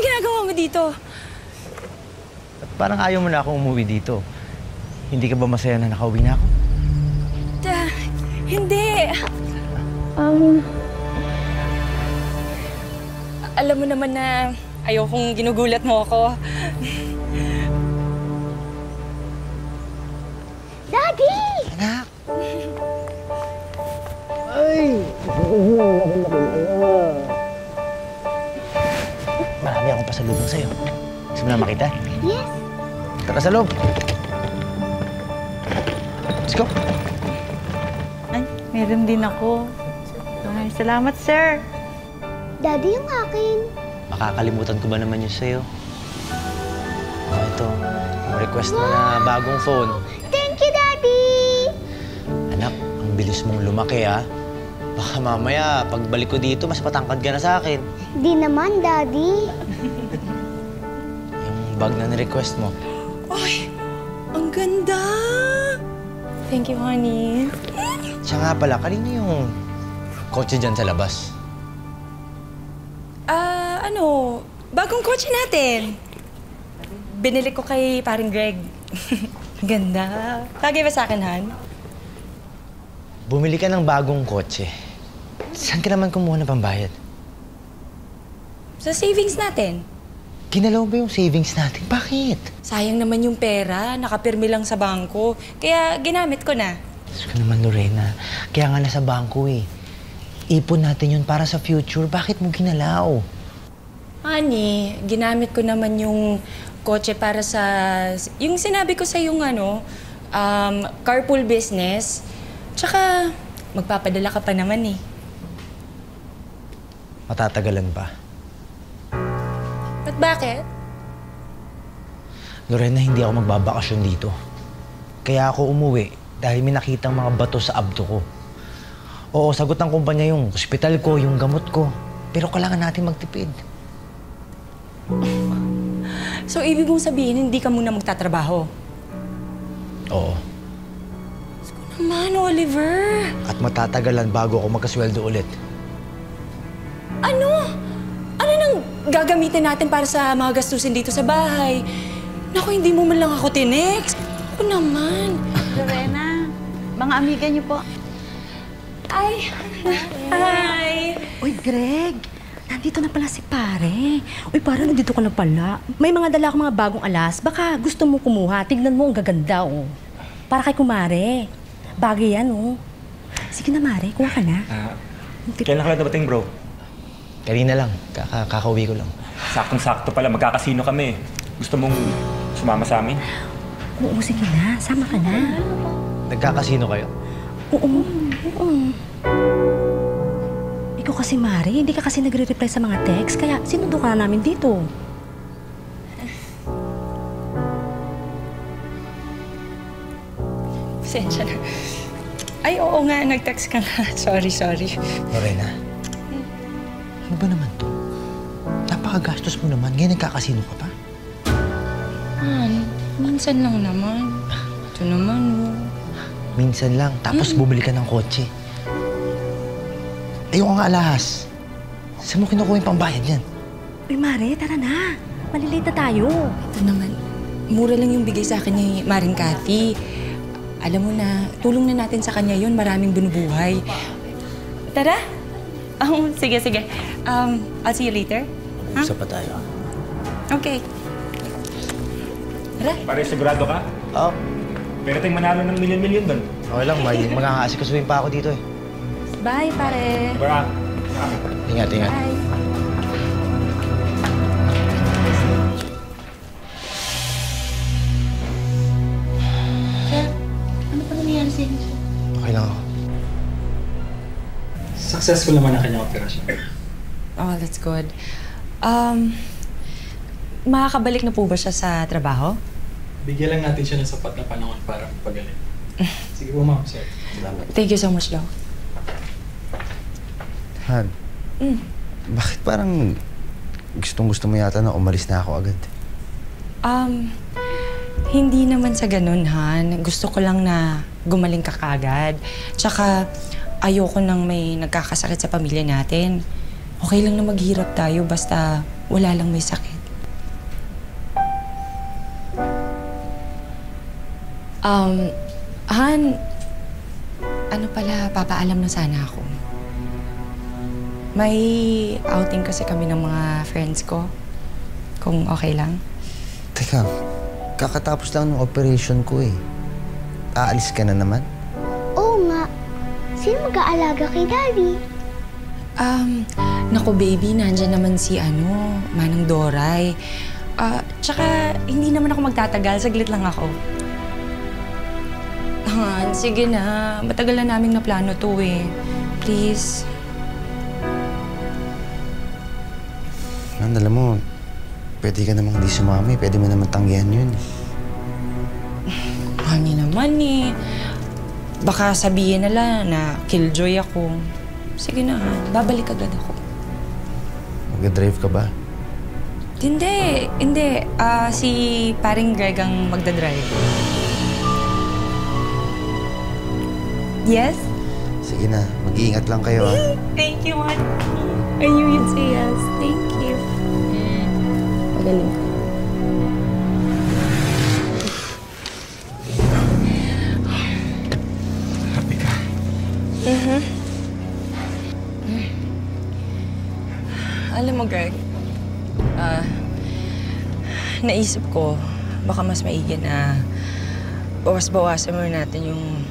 Anong ginagawa mo dito? Parang ayaw mo na akong umuwi dito. Hindi ka ba masaya na nakauwi na ako? Hindi. Alam mo naman na ayokong ginugulat mo ako. Daddy! Anak! Ay! Marami akong pasalubong sa'yo. Gusto mo na makita? Yes. Tara sa loob. Let's go. Ay, meron din ako. Ay, salamat, sir. Daddy, yung akin. Makakalimutan ko ba naman yun sa'yo? Oh, ito. Yung request mo na bagong phone. Thank you, Daddy! Anak, ang bilis mong lumaki, ha? Baka mamaya, pagbalik ko dito, mas patangkad ka na sa akin. Di naman, Daddy. Yung bag na ni-request mo. Ay, ang ganda! Thank you, honey. Siya nga pala, kanino yung kotse dyan sa labas? Bagong kotse natin. Binili ko kay paring Greg. Ganda. Bagay ba sa akin, Han? Bumili ka ng bagong kotse. Saan ka naman kumuha ng pambayad? Sa savings natin. Ginalaw ba yung savings natin? Bakit? Sayang naman yung pera. Nakapirmi lang sa bangko. Kaya ginamit ko na. Diyos ko naman, Lorena. Kaya nga nasa bangko eh. Ipon natin yun para sa future. Bakit mo ginalaw? Honey, ginamit ko naman yung kotse para sa... Yung sinabi ko sa yung carpool business. Tsaka, magpapadala ka pa naman eh. Matatagalan pa. At bakit? Lorena, hindi ako magbabakasyon dito. Kaya ako umuwi dahil may nakitang mga bato sa abdo ko. Oo, sagot ng kumpanya yung ospital ko, yung gamot ko. Pero kailangan natin magtipid. So, ibig mong sabihin, hindi ka muna magtatrabaho? Oo. Naman, Oliver. At matatagalan bago ako magkasweldo ulit. Ano? Ano nang gagamitin natin para sa mga gastusin dito sa bahay? Naku, hindi mo man lang ako tinext. Ako naman. Lorena, mga amiga niyo po. Ay. Hi. Uy, Greg. Nandito na pala si pare. Uy, pare, nandito ka na pala. May mga dala akong mga bagong alas. Baka gusto mo kumuha. Tignan mo, ang gaganda, oh. Para kay kumare. Bagay yan, oh. Sige na, Mare. Kuha ka na. Kailan ka na dating, bro? Kanina lang. Kakauwi ko lang. Saktong-sakto pala. Magkakasino kami. Gusto mong sumama sa amin? Oo, sige na. Sama ka na. Nagkakasino kayo? Oo. Ikaw kasi, Mare, hindi ka kasi nagre-reply sa mga text, kaya sinundo ka na namin dito. Pasensya na. Ay, oo nga, nag-text ka na. Sorry. Lorena, ano ba naman to? Napakagastos mo naman. Ngayon nagkakasino ka pa? Minsan lang naman. Ito naman, oh. Minsan lang. Tapos bumili ka ng kotse. Ayoko nga alahas. Saan mo kinukuha yung pambayad yan? Uy, Mare, tara na. Malilate na tayo. Ito naman, mura lang yung bigay sa akin ni Maring Cathy. Alam mo na, tulong na natin sa kanya yun. Maraming binubuhay. Tara? Sige. I'll see you later. Mag-usap pa tayo. Okay. Tara. Pare, sigurado ka? Oo. Pero tayong manalo ng milyon-milyon doon. Okay lang, may makakaasikasuhin pa ako dito eh. Bye, pare. Bara. Ingat. Bye. Sir, ano pa nangyayari sa inyo? Okay lang ako. Successful naman ang kanyang operasyon. Oh, that's good. Makakabalik na po ba siya sa trabaho? Bigyan lang natin siya ng sapat na panahon para magpagaling. Sige po, ma'am, sir. Salamat. Thank you so much, Lo. Han, bakit parang gustong-gusto mo yata na umalis na ako agad? Hindi naman sa ganun, Han. Gusto ko lang na gumaling ka kagad. Tsaka, ayoko nang may nagkakasakit sa pamilya natin. Okay lang na maghirap tayo basta wala lang may sakit. Han, ano pala, papaalam na sana ako. May outing kasi kami ng mga friends ko. Kung okay lang. Teka, kakatapos lang ng operation ko eh. Aalis ka na naman? Oo nga. Sino mag-aalaga kay Daddy? Naku baby, nandyan naman si Manang Doray. Tsaka hindi naman ako magtatagal, saglit lang ako. Han, sige na. Matagal na naming naplano to eh. Please. Han, alam mo, pwede ka namang di sumami. Pwede mo naman tanggihan yun. Honey naman eh. Baka sabihin nila na killjoy ako. Sige na, babalik agad ako. Mag-drive ka ba? Hindi. Si paring Greg ang magdadrive. Yes? Sige na, mag-iingat lang kayo ha. Thank you, honey. I knew you'd say yes. Thank you. Magaling ka. Happy ka? Alam mo, Greg, naisip ko, baka mas maigi na bawas-bawasan muna natin yung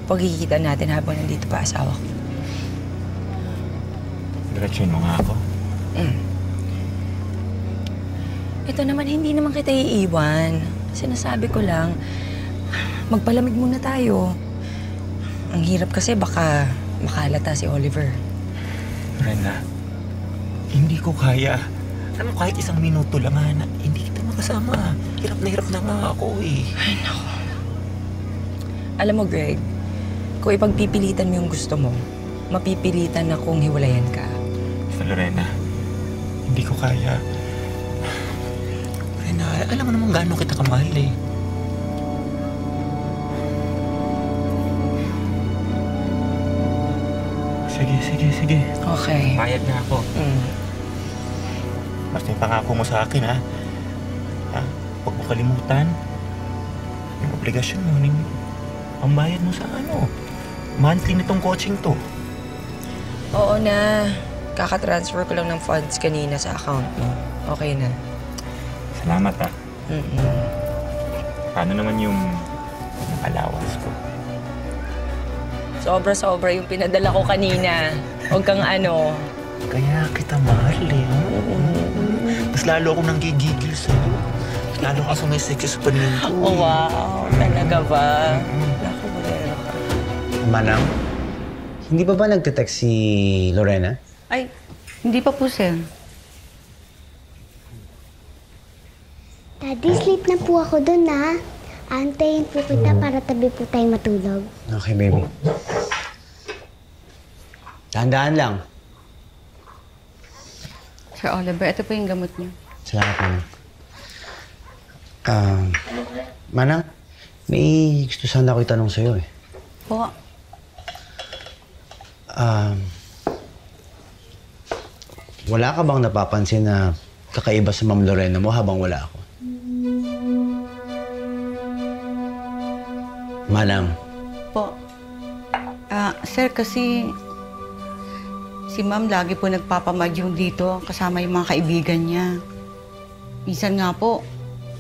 pagkikita natin habang nandito pa asawa ko. Diretsyon mo nga ako. Ito naman, hindi naman kita iiwan. Sinasabi ko lang, magpalamig muna tayo. Ang hirap kasi baka makalata si Oliver. Rena, hindi ko kaya. Alam mo, kahit isang minuto lang na hindi kita makasama. Hirap na nga ako eh. Ay, naku. Alam mo, Greg, kung ipagpipilitan mo yung gusto mo, mapipilitan akong hiwalayan ka. Basta, Lorena, hindi ko kaya. Lorena, alam mo naman gaano kita kamahal eh. Sige. Okay. Bayad na ako. Basta yung pangako mo sa akin, ha? Huwag mo kalimutan. Yung obligasyon mo, ang bayad mo sa monthly nitong coaching to. Oo na. Kaka-transfer ko lang ng funds kanina sa account mo. Okay na. Salamat, ha? Paano naman yung allowance ko? Sobra-sobra yung pinadala ko kanina. Huwag kang Kaya kita mahal eh. Mas lalo akong nanggigigil sa'yo. Mas lalo ka sumisiksi sa paningin ko. Oh, wow. Talaga ba? Naku, bolero ka. Manang, hindi ba nagte-text si Lorena? Ay, hindi pa po, sir. Daddy, sleep na po ako dun, ha? Antayin po kita para tabi po tayo matulog. Okay, baby. Dahan-dahan lang. Sir Oliver, ito po yung gamot niyo. Salamat, Manang. Manang, may gusto sana ako itanong sa'yo eh. Po. Wala ka bang napapansin na kakaiba sa Ma'am Lorena mo habang wala ako? Manang, Po. Sir, kasi si ma'am lagi po nagpapamadyong dito kasama yung mga kaibigan niya. Minsan nga po,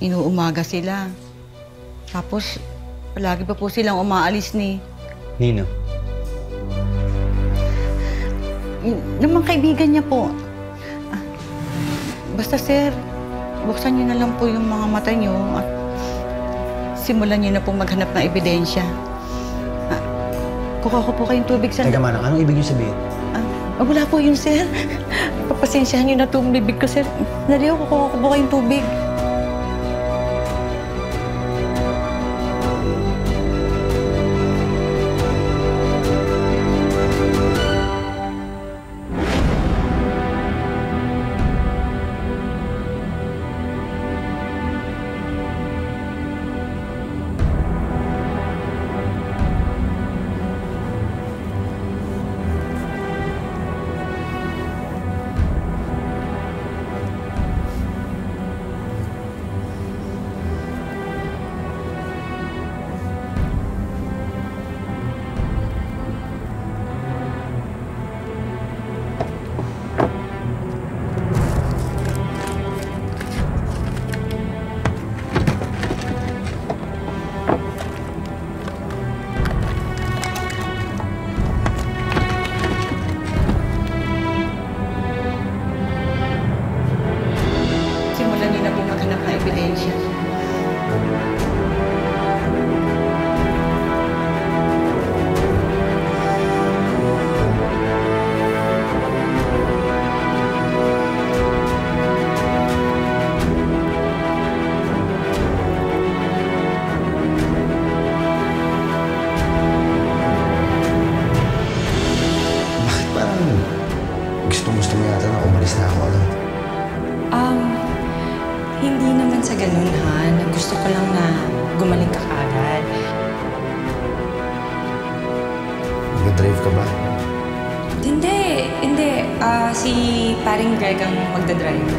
inuumaga sila. Tapos, palagi pa po silang umaalis ni... Nino, Yung mga kaibigan niya po. Basta sir, buksan niyo na lang po yung mga mata niyo at simulan niyo na po maghanap ng ebidensya. Kuha ko po kayong tubig sa... teka Manang, anong ibig niyo sabihin? Wala po yun, sir. Papasensyahan niyo na itong bibig ko, sir. Naliw, kukuha ko po kayong tubig. Valencia. Bakit parang gusto mo yata na umalis na ako, ano? Hindi naman sa ganun, Han. Gusto ko lang na gumaling ka kaagad. Nag-drive ka ba? Hindi. Si paring Greg ang magdadrive.